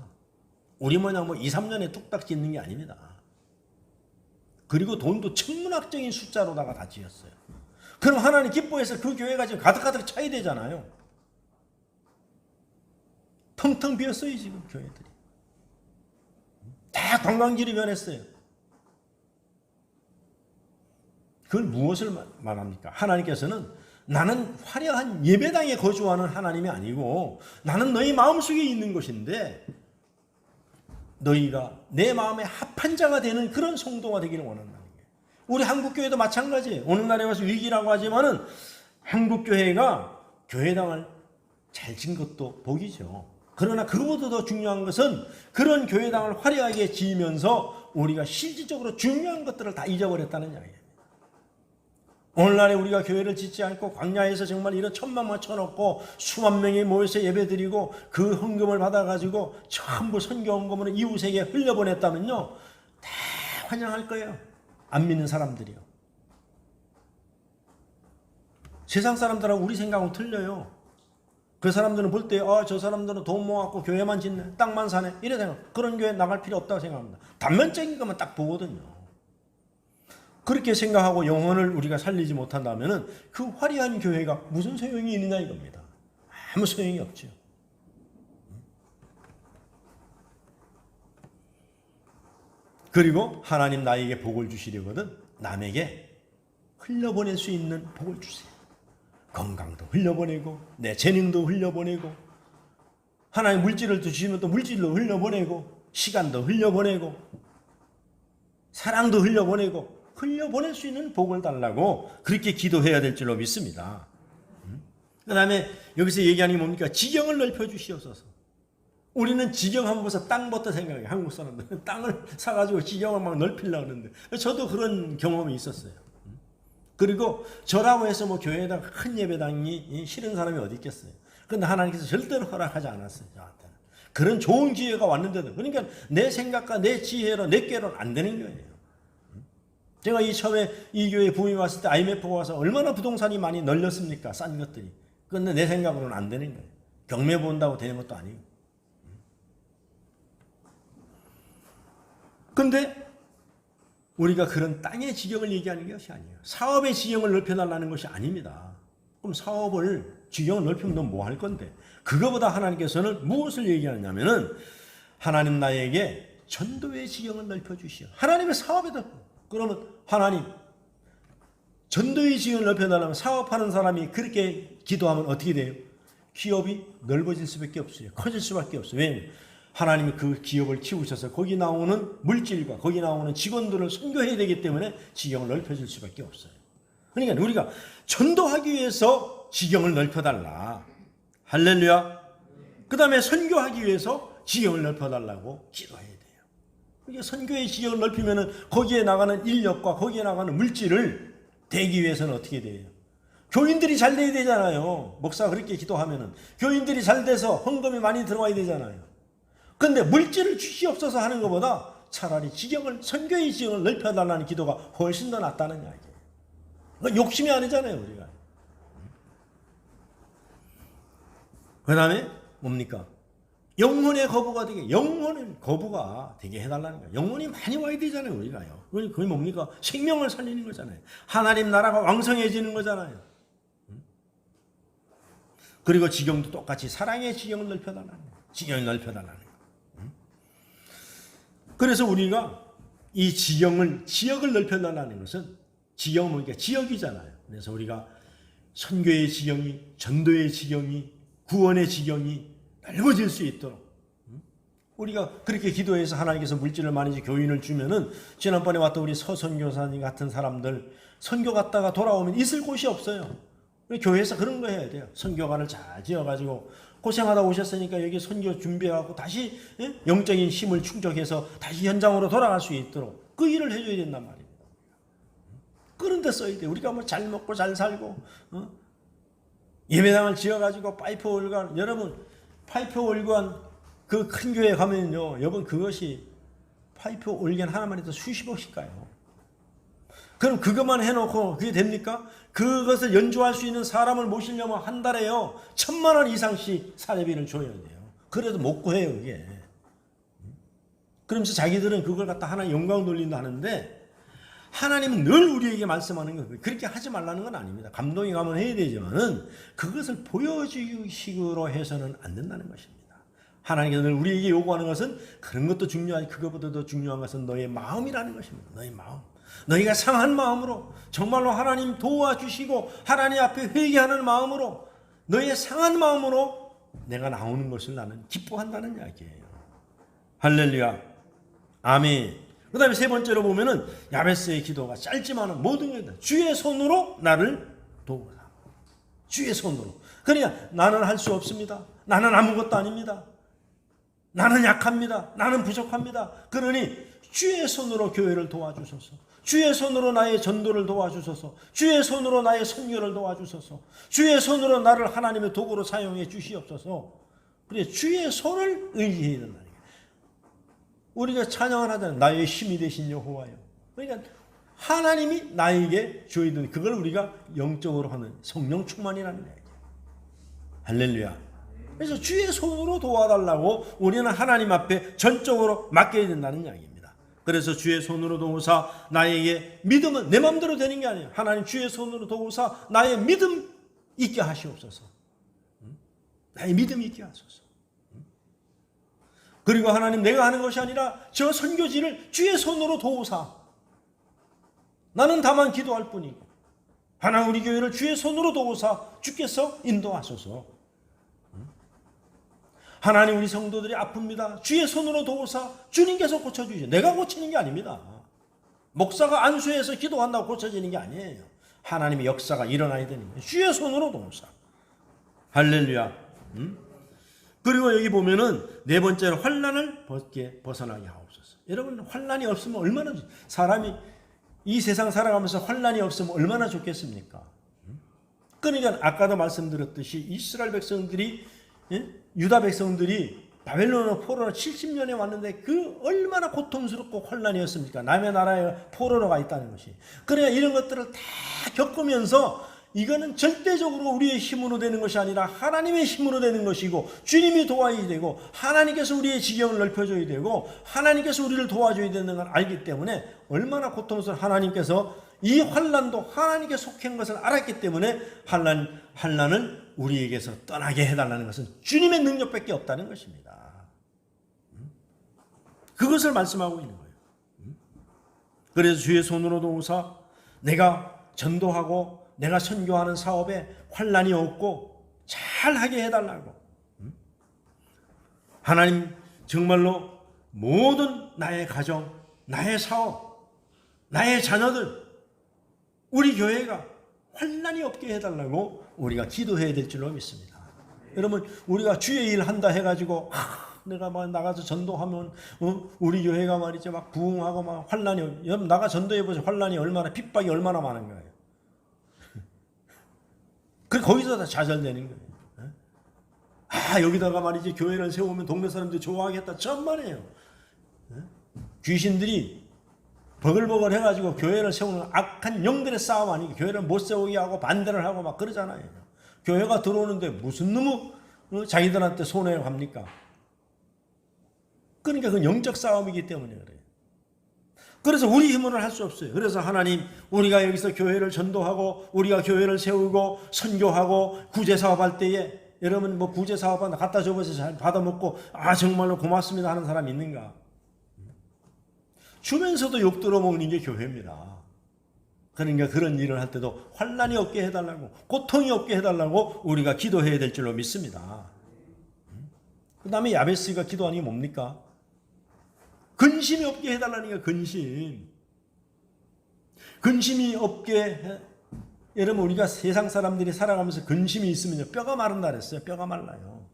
Speaker 1: 우리 모양 2, 3년에 뚝딱 짓는 게 아닙니다. 그리고 돈도 천문학적인 숫자로다가 다 지었어요. 그럼 하나님 기뻐해서 그 교회가 지금 가득가득 차야 되잖아요. 텅텅 비었어요 지금 교회들이. 다 관광지로 변했어요. 그걸 무엇을 말합니까? 하나님께서는 나는 화려한 예배당에 거주하는 하나님이 아니고 나는 너희 마음속에 있는 것인데 너희가 내 마음에 합한 자가 되는 그런 성도가 되기를 원한다는 거예요. 우리 한국교회도 마찬가지예요. 오늘날에 와서 위기라고 하지만은 한국교회가 교회당을 잘 진 것도 복이죠. 그러나 그것보다 더 중요한 것은 그런 교회당을 화려하게 지으면서 우리가 실질적으로 중요한 것들을 다 잊어버렸다는 이야기예요. 오늘날에 우리가 교회를 짓지 않고 광야에서 정말 이런 천막만 쳐놓고 수만 명이 모여서 예배드리고 그 헌금을 받아가지고 전부 선교 헌금을 이웃에게 흘려보냈다면요 다 환영할 거예요. 안 믿는 사람들이요. 세상 사람들하고 우리 생각은 틀려요. 그 사람들은 볼 때 저 사람들은 돈 모아갖고 교회만 짓네, 땅만 사네 이래 생각. 그런 교회 나갈 필요 없다고 생각합니다. 단면적인 것만 딱 보거든요. 그렇게 생각하고 영혼을 우리가 살리지 못한다면 그 화려한 교회가 무슨 소용이 있느냐 이겁니다. 아무 소용이 없죠. 그리고 하나님 나에게 복을 주시려거든 남에게 흘려보낼 수 있는 복을 주세요. 건강도 흘려보내고 내 재능도 흘려보내고 하나님 물질을 주시면 또 물질로 흘려보내고 시간도 흘려보내고 사랑도 흘려보내고 흘려보낼 수 있는 복을 달라고 그렇게 기도해야 될 줄로 믿습니다. 그 다음에 여기서 얘기하는 게 뭡니까? 지경을 넓혀주시옵소서. 우리는 지경하면 벌써 땅부터 생각해요. 한국 사람들은 땅을 사가지고 지경을 막 넓히려고 하는데 저도 그런 경험이 있었어요. 그리고 저라고 해서 교회에다 큰 예배당이 싫은 사람이 어디 있겠어요. 그런데 하나님께서 절대로 허락하지 않았어요. 저한테는. 그런 좋은 기회가 왔는데도 그러니까 내 생각과 내 지혜로 내 꾀로는 안 되는 거예요. 제가 처음에 이 교회에 부임이 왔을 때 IMF가 와서 얼마나 부동산이 많이 널렸습니까? 싼 것들이. 그런데 내 생각으로는 안 되는 거예요. 경매 본다고 되는 것도 아니고. 근데 우리가 그런 땅의 지경을 얘기하는 것이 아니에요. 사업의 지경을 넓혀달라는 것이 아닙니다. 그럼 사업을 지경을 넓히면 너 뭐 할 건데? 그거보다 하나님께서는 무엇을 얘기하느냐면은 하나님 나에게 전도의 지경을 넓혀주시오. 하나님의 사업에도 그러면 하나님 전도의 지경을 넓혀달라면 사업하는 사람이 그렇게 기도하면 어떻게 돼요? 기업이 넓어질 수밖에 없어요. 커질 수밖에 없어요. 왜냐하면 하나님이 그 기업을 키우셔서 거기 나오는 물질과 거기 나오는 직원들을 선교해야 되기 때문에 지경을 넓혀줄 수밖에 없어요. 그러니까 우리가 전도하기 위해서 지경을 넓혀달라. 할렐루야. 그 다음에 선교하기 위해서 지경을 넓혀달라고 기도해야 돼요. 그러니까 선교의 지경을 넓히면 거기에 나가는 인력과 거기에 나가는 물질을 대기 위해서는 어떻게 돼요? 교인들이 잘 돼야 되잖아요. 목사가 그렇게 기도하면은 교인들이 잘 돼서 헌금이 많이 들어와야 되잖아요. 근데 물질을 주시옵소서 하는 것보다 차라리 지경을, 선교의 지경을 넓혀달라는 기도가 훨씬 더 낫다는 이야기예요. 욕심이 아니잖아요, 우리가. 그 다음에 뭡니까? 영혼의 거부가 되게, 영혼의 거부가 되게 해달라는 거예요. 영혼이 많이 와야 되잖아요, 우리가요. 그게 뭡니까? 생명을 살리는 거잖아요. 하나님 나라가 왕성해지는 거잖아요. 그리고 지경도 똑같이 사랑의 지경을 넓혀달라는 거예요. 지경을 넓혀달라는 거예요. 그래서 우리가 이 지역을 넓혀달라는 것은 지경은 뭐니까 지역이잖아요. 그래서 우리가 선교의 지경이, 전도의 지경이, 구원의 지경이 넓어질 수 있도록 우리가 그렇게 기도해서 하나님께서 물질을 많이 교인을 주면은 지난번에 왔던 우리 서선교사님 같은 사람들 선교 갔다가 돌아오면 있을 곳이 없어요. 교회에서 그런 거 해야 돼요. 선교관을 잘 지어가지고 고생하다 오셨으니까 여기 선교 준비하고 다시 영적인 힘을 충족해서 다시 현장으로 돌아갈 수 있도록 그 일을 해줘야 된단 말입니다. 그런 데 써야 돼요. 우리가 뭐 잘 먹고 잘 살고 예배당을 지어가지고 파이프 월간, 여러분 파이프 월간 그 큰 교회 가면요, 여러분 그것이 파이프 올겐 하나만 해도 수십억씩 가요. 그럼 그것만 해놓고 그게 됩니까? 그것을 연주할 수 있는 사람을 모시려면 한 달에요 1,000만 원 이상씩 사례비를 줘야 돼요. 그래도 못 구해요 그게. 그러면서 자기들은 그걸 갖다 하나님 영광 돌린다 하는데, 하나님은 늘 우리에게 말씀하는 거예요. 그렇게 하지 말라는 건 아닙니다. 감동이 가면 해야 되지만은 그것을 보여주기식으로 해서는 안 된다는 것입니다. 하나님께서 늘 우리에게 요구하는 것은 그런 것도 중요하지, 그것보다 더 중요한 것은 너의 마음이라는 것입니다. 너의 마음. 너희가 상한 마음으로 정말로 하나님 도와주시고 하나님 앞에 회개하는 마음으로, 너의 상한 마음으로 내가 나오는 것을 나는 기뻐한다는 이야기예요. 할렐루야. 아멘. 그 다음에 세 번째로 보면은 야베스의 기도가 짧지만은 모든 게 주의 손으로 나를 도우라. 주의 손으로. 그러니까 나는 할 수 없습니다. 나는 아무것도 아닙니다. 나는 약합니다. 나는 부족합니다. 그러니 주의 손으로 교회를 도와주소서. 주의 손으로 나의 전도를 도와주소서. 주의 손으로 나의 선교를 도와주소서. 주의 손으로 나를 하나님의 도구로 사용해 주시옵소서. 그래, 주의 손을 의지해야 된다. 우리가 찬양을 하잖아요. 나의 힘이 되신 여호와요. 그러니까 하나님이 나에게 줘야 되는, 그걸 우리가 영적으로 하는 성령 충만이라는 거예요. 할렐루야. 그래서 주의 손으로 도와달라고 우리는 하나님 앞에 전적으로 맡겨야 된다는 이야기입니다. 그래서 주의 손으로 도우사 나에게 믿음은 내 마음대로 되는 게 아니에요. 하나님 주의 손으로 도우사 나의 믿음 있게 하시옵소서. 나의 믿음 있게 하소서. 그리고 하나님, 내가 하는 것이 아니라 저 선교지를 주의 손으로 도우사 나는 다만 기도할 뿐이고, 하나님 우리 교회를 주의 손으로 도우사 주께서 인도하소서. 하나님 우리 성도들이 아픕니다. 주의 손으로 도우사 주님께서 고쳐주시죠. 내가 고치는 게 아닙니다. 목사가 안수해서 기도한다고 고쳐지는 게 아니에요. 하나님의 역사가 일어나야 되는 거예요. 주의 손으로 도우사. 할렐루야. 그리고 여기 보면은 네 번째로 환난을 벗어나게 하옵소서. 여러분, 환난이 없으면 얼마나, 사람이 이 세상 살아가면서 환난이 없으면 얼마나 좋겠습니까? 그러니까 아까도 말씀드렸듯이 이스라엘 백성들이, 유다 백성들이 바벨론으로 포로로 70년에 왔는데 그 얼마나 고통스럽고 환난이었습니까? 남의 나라에 포로로 가 있다는 것이. 그러니까 이런 것들을 다 겪으면서 이거는 절대적으로 우리의 힘으로 되는 것이 아니라 하나님의 힘으로 되는 것이고, 주님이 도와야 되고, 하나님께서 우리의 지경을 넓혀줘야 되고, 하나님께서 우리를 도와줘야 되는 걸 알기 때문에 얼마나 고통스러운, 하나님께서 이 환난도 하나님께 속한 것을 알았기 때문에 환난을 우리에게서 떠나게 해달라는 것은 주님의 능력밖에 없다는 것입니다. 그것을 말씀하고 있는 거예요. 그래서 주의 손으로 도우사 내가 전도하고 내가 선교하는 사업에 환난이 없고 잘하게 해달라고. 하나님, 정말로 모든 나의 가정, 나의 사업, 나의 자녀들, 우리 교회가 환난이 없게 해달라고 우리가 기도해야 될 줄로 믿습니다. 여러분, 우리가 주의 일 한다 해가지고 내가 막 나가서 전도하면 우리 교회가 말이죠 막 부흥하고 막 환난이, 여러분 나가 전도해보세요. 환난이 얼마나, 핍박이 얼마나 많은 거예요. 그 거기서 다 좌절되는 거예요. 여기다가 말이지 교회를 세우면 동네 사람들이 좋아하겠다, 천만에요. 귀신들이 버글버글 해가지고 교회를 세우는 악한 영들의 싸움 아니고, 교회를 못 세우게 하고 반대를 하고 막 그러잖아요. 교회가 들어오는데 무슨 놈의 자기들한테 손해를 갑니까? 그러니까 그 영적 싸움이기 때문에 그래요. 그래서 우리 힘으로는 할 수 없어요. 그래서 하나님, 우리가 여기서 교회를 전도하고 우리가 교회를 세우고 선교하고 구제사업할 때에, 여러분 뭐 구제사업한다 갖다 줘서 잘 받아먹고 정말로 고맙습니다 하는 사람이 있는가? 주면서도 욕 들어먹는 게 교회입니다. 그러니까 그런 일을 할 때도 환난이 없게 해달라고, 고통이 없게 해달라고 우리가 기도해야 될 줄로 믿습니다. 그 다음에 야베스가 기도하는 게 뭡니까? 근심이 없게 해달라는 게, 근심이 없게 여러분, 우리가 세상 사람들이 살아가면서 근심이 있으면 뼈가 마른다 그랬어요. 뼈가 말라요.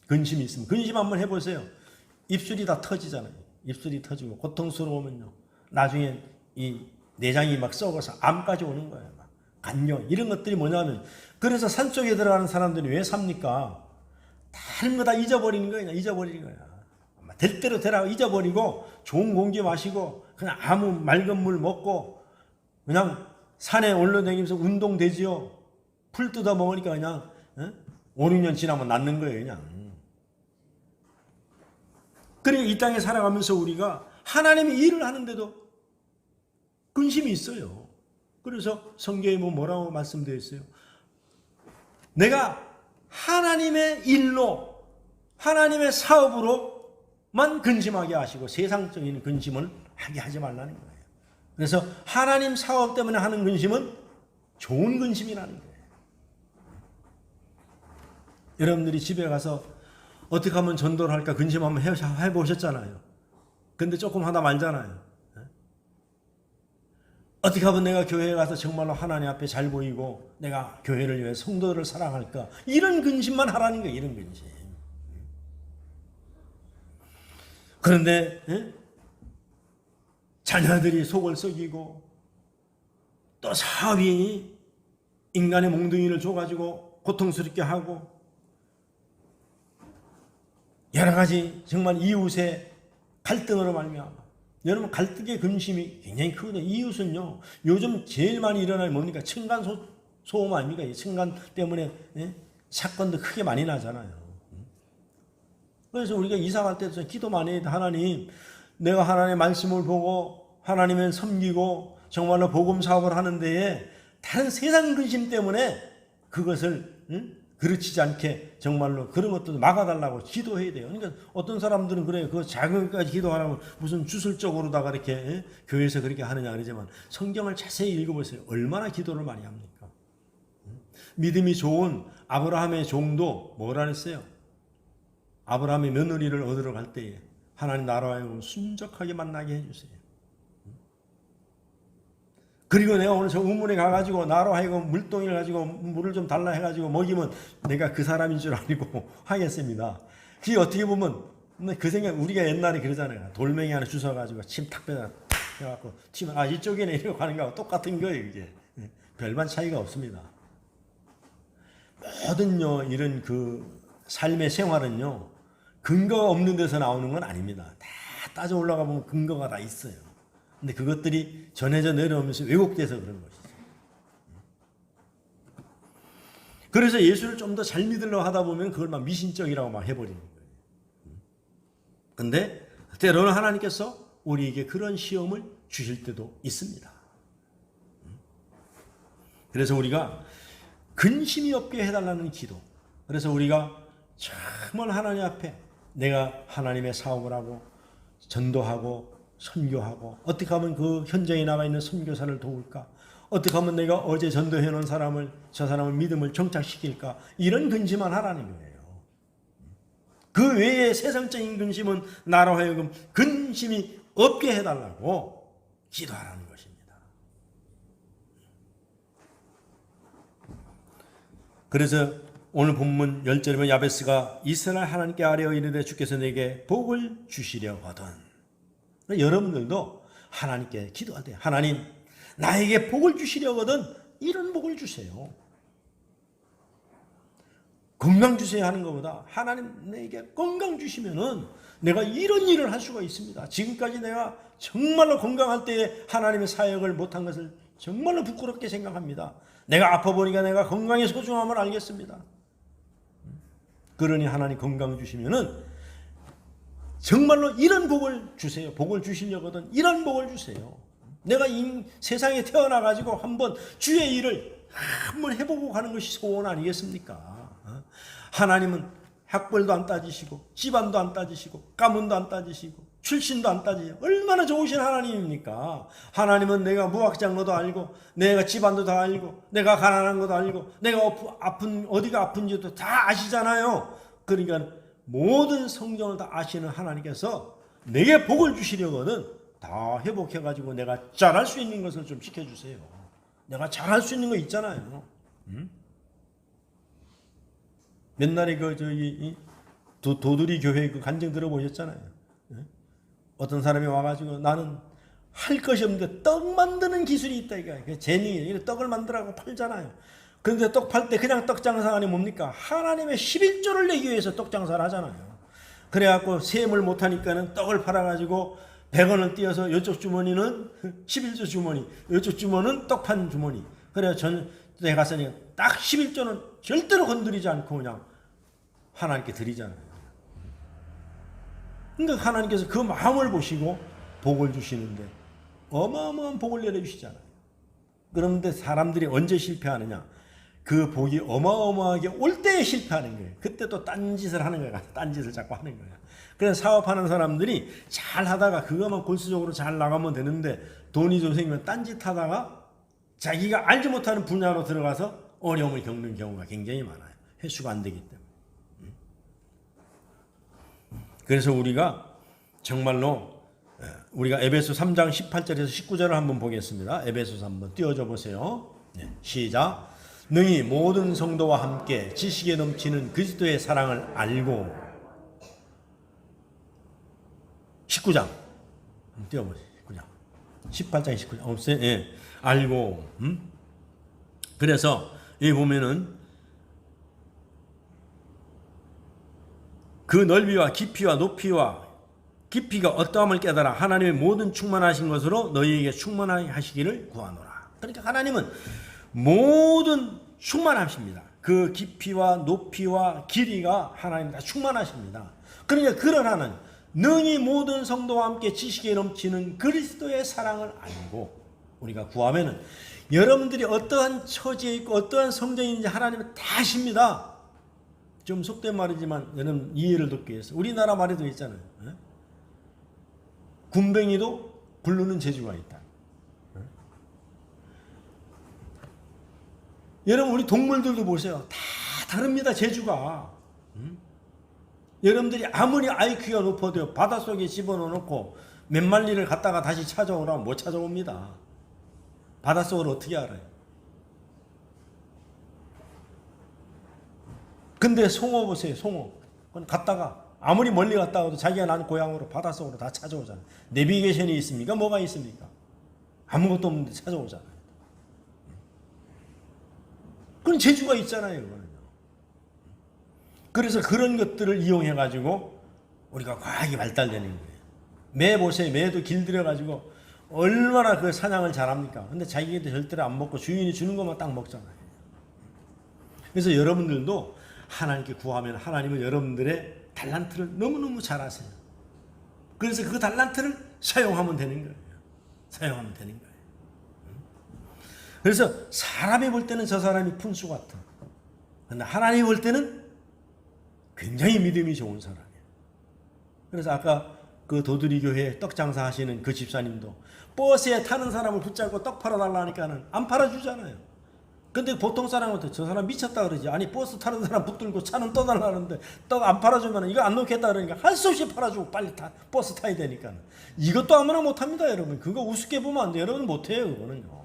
Speaker 1: 근심이 있으면. 근심 한번 해보세요. 입술이 다 터지잖아요. 입술이 터지고 고통스러우면요, 나중에 이 내장이 막 썩어서 암까지 오는 거예요. 간염, 이런 것들이 뭐냐면, 그래서 산속에 들어가는 사람들이 왜 삽니까? 다른 거 다 잊어버리는 거야. 잊어버리는 거야. 될 대로 되라 잊어버리고 좋은 공기 마시고 그냥 아무 맑은 물 먹고 그냥 산에 올라다니면서 운동되지요. 풀 뜯어 먹으니까 그냥 5, 6년 지나면 낫는 거예요. 그냥. 그러니까 이 땅에 살아가면서 우리가 하나님의 일을 하는데도 근심이 있어요. 그래서 성경에 뭐라고 말씀되어 있어요? 내가 하나님의 일로 하나님의 사업으로만 근심하게 하시고 세상적인 근심을 하게 하지 말라는 거예요. 그래서 하나님 사업 때문에 하는 근심은 좋은 근심이라는 거예요. 여러분들이 집에 가서 어떻게 하면 전도를 할까 근심 한번 해보셨잖아요. 근데 조금 하다 말잖아요. 어떻게 하면 내가 교회에 가서 정말로 하나님 앞에 잘 보이고 내가 교회를 위해 성도들을 사랑할까? 이런 근심만 하라는 거예요. 이런 근심. 그런데 자녀들이 속을 썩이고 또 사업이 인간의 몽둥이를 줘가지고 고통스럽게 하고 여러 가지 정말 이웃의 갈등으로 말미암아 여러분 갈등의 근심이 굉장히 크거든요. 이웃은요 요즘 제일 많이 일어나는 뭡니까? 층간 소음 아닙니까? 층간 때문에 사건도 크게 많이 나잖아요. 그래서 우리가 이사 갈 때도 기도 많이 해도 하나님 내가 하나님의 말씀을 보고 하나님을 섬기고 정말로 복음 사업을 하는 데에 다른 세상 근심 때문에 그것을 그르치지 않게 정말로 그런 것도 막아달라고 기도해야 돼요. 그러니까 어떤 사람들은 그래요. 그 작은 것까지 기도하라고 무슨 주술적으로다가 이렇게 교회에서 그렇게 하느냐 그러지만 성경을 자세히 읽어보세요. 얼마나 기도를 많이 합니까? 믿음이 좋은 아브라함의 종도 뭐라 했어요? 아브라함의 며느리를 얻으러 갈 때에 하나님 나라와 순적하게 만나게 해주세요. 그리고 내가 오늘 저 우물에 가가지고 나로 하여금 물동이를 가지고 물을 좀 달라 해가지고 먹이면 내가 그 사람인 줄 알고 하겠습니다. 그게 어떻게 보면 그 생각 우리가 옛날에 그러잖아요. 돌멩이 하나 주워가지고 침 탁 빼다 해갖고 튀면 이쪽에는 이렇게 가는 거하고 똑같은 거예요. 이게 별반 차이가 없습니다. 모든요 이런 그 삶의 생활은요 근거가 없는 데서 나오는 건 아닙니다. 다 따져 올라가 보면 근거가 다 있어요. 근데 그것들이 전해져 내려오면서 왜곡돼서 그런 것이죠. 그래서 예수를 좀 더 잘 믿으려고 하다 보면 그걸 막 미신적이라고 막 해버리는 거예요. 근데 때로는 하나님께서 우리에게 그런 시험을 주실 때도 있습니다. 그래서 우리가 근심이 없게 해달라는 기도. 그래서 우리가 정말 하나님 앞에 내가 하나님의 사업을 하고 전도하고 선교하고 어떻게 하면 그 현장에 나가 있는 선교사를 도울까? 어떻게 하면 내가 어제 전도해 놓은 사람을 저 사람을 믿음을 정착시킬까? 이런 근심만 하라는 거예요. 그 외에 세상적인 근심은 나로 하여금 근심이 없게 해달라고 기도하라는 것입니다. 그래서 오늘 본문 10절에 보면 야베스가 이스라엘 하나님께 아뢰어 이르되 주께서 내게 복을 주시려거든. 여러분들도 하나님께 기도할 때 하나님 나에게 복을 주시려거든 이런 복을 주세요. 건강 주세요 하는 것보다 하나님 내게 건강 주시면은 내가 이런 일을 할 수가 있습니다. 지금까지 내가 정말로 건강할 때에 하나님의 사역을 못한 것을 정말로 부끄럽게 생각합니다. 내가 아파 보니까 내가 건강의 소중함을 알겠습니다. 그러니 하나님 건강 주시면은 정말로 이런 복을 주세요. 복을 주시려거든 이런 복을 주세요. 내가 이 세상에 태어나가지고 한번 주의 일을 한번 해보고 가는 것이 소원 아니겠습니까? 하나님은 학벌도 안 따지시고 집안도 안 따지시고 가문도 안 따지시고 출신도 안 따지시고 얼마나 좋으신 하나님입니까? 하나님은 내가 무학장로도 알고 내가 집안도 다 알고 내가 가난한 것도 알고 내가 아픈 어디가 아픈지도 다 아시잖아요. 그러니까 모든 성경을 다 아시는 하나님께서 내게 복을 주시려거든 다 회복해가지고 내가 잘할 수 있는 것을 좀 시켜주세요. 내가 잘할 수 있는 거 있잖아요. 옛날에 그 저기 도두리 교회 그 간증 들어보셨잖아요. 어떤 사람이 와가지고 나는 할 것이 없는데 떡 만드는 기술이 있다 이거. 제니 떡을 만들라고 팔잖아요. 그런데 떡 팔 때 그냥 떡 장사 아니 뭡니까? 하나님의 11조를 내기 위해서 떡 장사를 하잖아요. 그래갖고 세물 못하니까는 떡을 팔아가지고 100원을 띄어서 이쪽 주머니는 11조 주머니, 이쪽 주머니는 떡판 주머니. 그래서 전에 갔으니 딱 11조는 절대로 건드리지 않고 그냥 하나님께 드리잖아요. 그러니까 하나님께서 그 마음을 보시고 복을 주시는데 어마어마한 복을 내려주시잖아요. 그런데 사람들이 언제 실패하느냐? 그 복이 어마어마하게 올 때에 실패하는 거예요. 그때 또 딴짓을 하는 거예요. 딴짓을 자꾸 하는 거예요. 그래서 사업하는 사람들이 잘 하다가 그것만 골수적으로 잘 나가면 되는데 돈이 좀 생기면 딴짓 하다가 자기가 알지 못하는 분야로 들어가서 어려움을 겪는 경우가 굉장히 많아요. 회수가 안 되기 때문에. 그래서 우리가 정말로 우리가 에베소 3장 18절에서 19절을 한번 보겠습니다. 에베소 3번 띄워줘 보세요. 시작. 능히 모든 성도와 함께 지식에 넘치는 그리스도의 사랑을 알고 19장 띄워보세요. 19장 18장 19장 없어요? 예. 알고 그래서 여기 보면은 그 넓이와 깊이와 높이와 깊이가 어떠함을 깨달아 하나님의 모든 충만하신 것으로 너희에게 충만하게 하시기를 구하노라. 그러니까 하나님은 모든 충만하십니다. 그 깊이와 높이와 길이가 하나님 다 충만하십니다. 그러니까 그런 하나님 능히 모든 성도와 함께 지식에 넘치는 그리스도의 사랑을 알고 우리가 구하면은 여러분들이 어떠한 처지에 있고 어떠한 성정인지 하나님은 다 아십니다. 좀 속된 말이지만 여러분 이해를 돕기 위해서 우리나라 말에도 있잖아요. 군뱅이도 굴르는 재주가 있다. 여러분 우리 동물들도 보세요. 다 다릅니다. 재주가. 여러분들이 아무리 IQ가 높아도 바닷속에 집어넣고 몇 마리를 갖다가 다시 찾아오라면 못 찾아옵니다. 바닷속을 어떻게 알아요? 근데 송어 보세요. 송어. 그건 갔다가 아무리 멀리 갔다 와도 자기가 난 고향으로 바닷속으로 다 찾아오잖아요. 내비게이션이 있습니까? 뭐가 있습니까? 아무것도 없는데 찾아오잖아요. 그건 재주가 있잖아요. 그거는요. 그래서 그런 것들을 이용해가지고 우리가 과학이 발달되는 거예요. 매 보세요. 매도 길들여가지고 얼마나 그 사냥을 잘합니까? 근데 자기도 절대로 안 먹고 주인이 주는 것만 딱 먹잖아요. 그래서 여러분들도 하나님께 구하면 하나님은 여러분들의 달란트를 너무너무 잘 아세요. 그래서 그 달란트를 사용하면 되는 거예요. 사용하면 되는 거예요. 그래서 사람이 볼 때는 저 사람이 푼수 같아. 근데 하나님이 볼 때는 굉장히 믿음이 좋은 사람이에요. 그래서 아까 그 도두리 교회 떡 장사하시는 그 집사님도 버스에 타는 사람을 붙잡고 떡 팔아달라니까는 안 팔아주잖아요. 근데 보통 사람한테 저 사람 미쳤다 그러지. 아니 버스 타는 사람 붙들고 차는 떠달라는데 떡 안 팔아주면 이거 안 놓겠다 그러니까 할 수 없이 팔아주고 빨리 버스 타야 되니까. 이것도 아무나 못합니다 여러분. 그거 우습게 보면 안 돼요. 여러분 못해요 그거는요.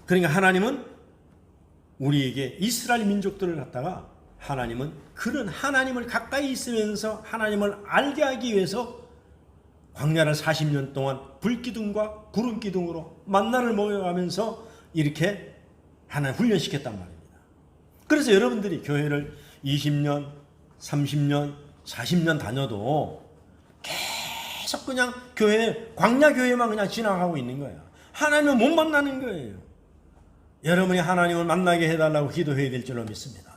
Speaker 1: 그러니까 하나님은 우리에게 이스라엘 민족들을 갖다가 하나님은 그런 하나님을 가까이 있으면서 하나님을 알게 하기 위해서 광야를 40년 동안 불기둥과 구름기둥으로 만나를 먹여가면서 이렇게 하나님 훈련시켰단 말입니다. 그래서 여러분들이 교회를 20년, 30년, 40년 다녀도 계속 그냥 광야 교회만 그냥 지나가고 있는 거예요. 하나님을 못 만나는 거예요. 여러분이 하나님을 만나게 해달라고 기도해야 될 줄로 믿습니다.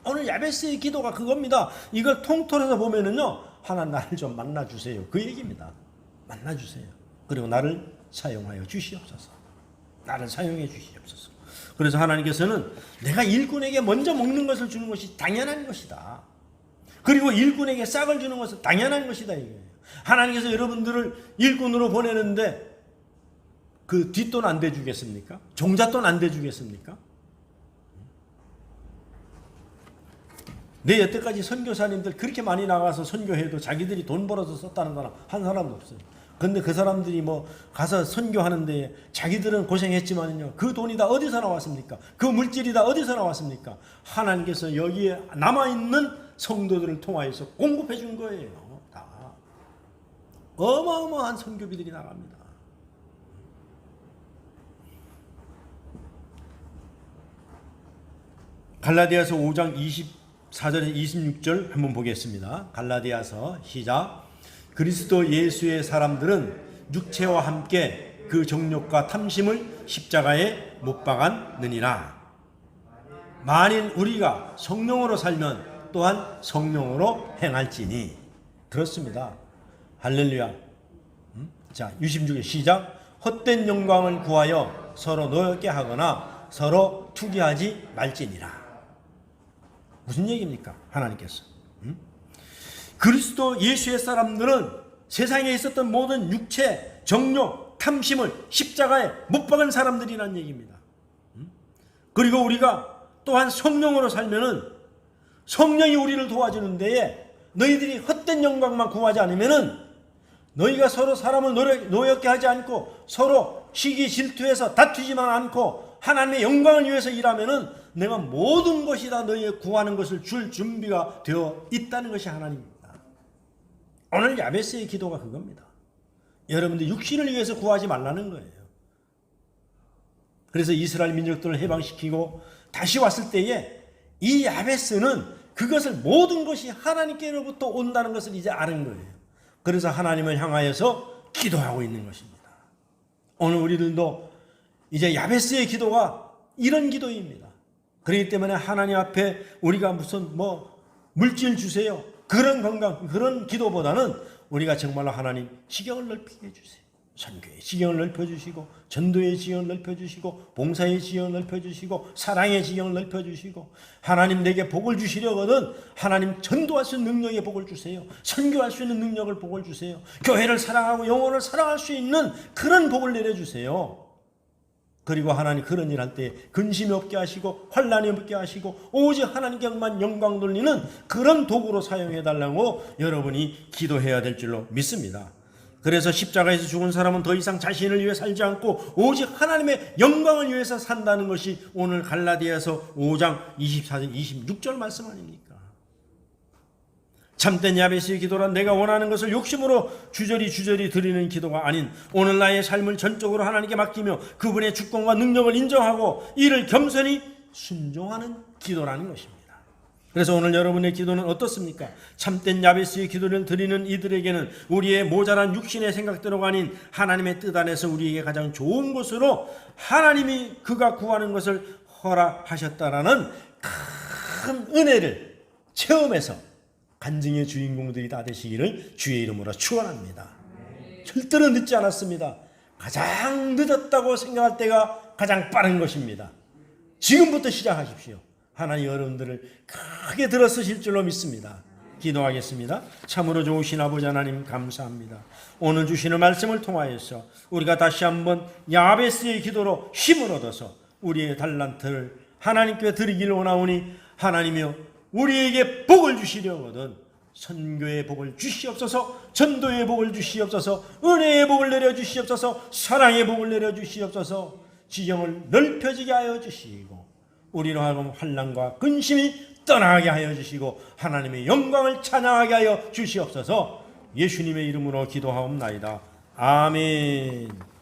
Speaker 1: 오늘 야베스의 기도가 그겁니다. 이걸 통틀어서 보면은요, 하나님 나를 좀 만나주세요. 그 얘기입니다. 만나주세요. 그리고 나를 사용하여 주시옵소서. 나를 사용해 주시옵소서. 그래서 하나님께서는 내가 일꾼에게 먼저 먹는 것을 주는 것이 당연한 것이다. 그리고 일꾼에게 싹을 주는 것은 당연한 것이다. 이거예요. 하나님께서 여러분들을 일꾼으로 보내는데 그 뒷돈 안 대주겠습니까? 종잣돈 안 대주겠습니까? 내 여태까지 선교사님들 그렇게 많이 나가서 선교해도 자기들이 돈 벌어서 썼다는 사람 한 사람도 없어요. 근데 그 사람들이 뭐 가서 선교하는데 자기들은 고생했지만요. 그 돈이 다 어디서 나왔습니까? 그 물질이 다 어디서 나왔습니까? 하나님께서 여기에 남아있는 성도들을 통하여서 공급해 준 거예요. 다. 어마어마한 선교비들이 나갑니다. 갈라디아서 5장 4절에서 26절 한번 보겠습니다. 갈라디아서 시작. 그리스도 예수의 사람들은 육체와 함께 그 정욕과 탐심을 십자가에 못 박았느니라. 만일 우리가 성령으로 살면 또한 성령으로 행할지니. 그렇습니다. 할렐루야. 자, 66절 시작. 헛된 영광을 구하여 서로 노엽게 하거나 서로 투기하지 말지니라. 무슨 얘기입니까? 하나님께서. 그리스도 예수의 사람들은 세상에 있었던 모든 육체, 정욕, 탐심을 십자가에 못 박은 사람들이란 얘기입니다. 그리고 우리가 또한 성령으로 살면은 성령이 우리를 도와주는 데에 너희들이 헛된 영광만 구하지 않으면은 너희가 서로 사람을 노엽게 하지 않고 서로 시기 질투해서 다투지만 않고 하나님의 영광을 위해서 일하면은 내가 모든 것이 다 너희의 구하는 것을 줄 준비가 되어 있다는 것이 하나님입니다. 오늘 야베스의 기도가 그겁니다. 여러분들 육신을 위해서 구하지 말라는 거예요. 그래서 이스라엘 민족들을 해방시키고 다시 왔을 때에 이 야베스는 그것을 모든 것이 하나님께로부터 온다는 것을 이제 아는 거예요. 그래서 하나님을 향하여서 기도하고 있는 것입니다. 오늘 우리들도 이제 야베스의 기도가 이런 기도입니다. 그렇기 때문에 하나님 앞에 우리가 무슨 물질 주세요, 그런 건강, 그런 기도보다는 우리가 정말로 하나님 지경을 넓히게 해주세요. 선교의 지경을 넓혀주시고 전도의 지경을 넓혀주시고 봉사의 지경을 넓혀주시고 사랑의 지경을 넓혀주시고 하나님 내게 복을 주시려거든 하나님 전도할 수 있는 능력의 복을 주세요. 선교할 수 있는 능력을 복을 주세요. 교회를 사랑하고 영혼을 사랑할 수 있는 그런 복을 내려주세요. 그리고 하나님 그런 일 할 때 근심이 없게 하시고 환난이 없게 하시고 오직 하나님께만 영광 돌리는 그런 도구로 사용해달라고 여러분이 기도해야 될 줄로 믿습니다. 그래서 십자가에서 죽은 사람은 더 이상 자신을 위해 살지 않고 오직 하나님의 영광을 위해서 산다는 것이 오늘 갈라디아서 5장 24절 26절 말씀 아닙니까? 참된 야베스의 기도란 내가 원하는 것을 욕심으로 주저리 드리는 기도가 아닌 오늘 나의 삶을 전적으로 하나님께 맡기며 그분의 주권과 능력을 인정하고 이를 겸손히 순종하는 기도라는 것입니다. 그래서 오늘 여러분의 기도는 어떻습니까? 참된 야베스의 기도를 드리는 이들에게는 우리의 모자란 육신의 생각대로가 아닌 하나님의 뜻 안에서 우리에게 가장 좋은 것으로 하나님이 그가 구하는 것을 허락하셨다라는 큰 은혜를 체험해서 간증의 주인공들이 다 되시기를 주의 이름으로 축원합니다. 절대로 늦지 않았습니다. 가장 늦었다고 생각할 때가 가장 빠른 것입니다. 지금부터 시작하십시오. 하나님 여러분들을 크게 들어쓰실 줄로 믿습니다. 기도하겠습니다. 참으로 좋으신 아버지 하나님 감사합니다. 오늘 주시는 말씀을 통하여서 우리가 다시 한번 야베스의 기도로 힘을 얻어서 우리의 달란트를 하나님께 드리기를 원하오니 하나님이여 우리에게 복을 주시려거든 선교의 복을 주시옵소서, 전도의 복을 주시옵소서, 은혜의 복을 내려주시옵소서, 사랑의 복을 내려주시옵소서, 지경을 넓혀지게 하여 주시고 우리로 하여금 환난과 근심이 떠나게 하여 주시고 하나님의 영광을 찬양하게 하여 주시옵소서. 예수님의 이름으로 기도하옵나이다. 아멘.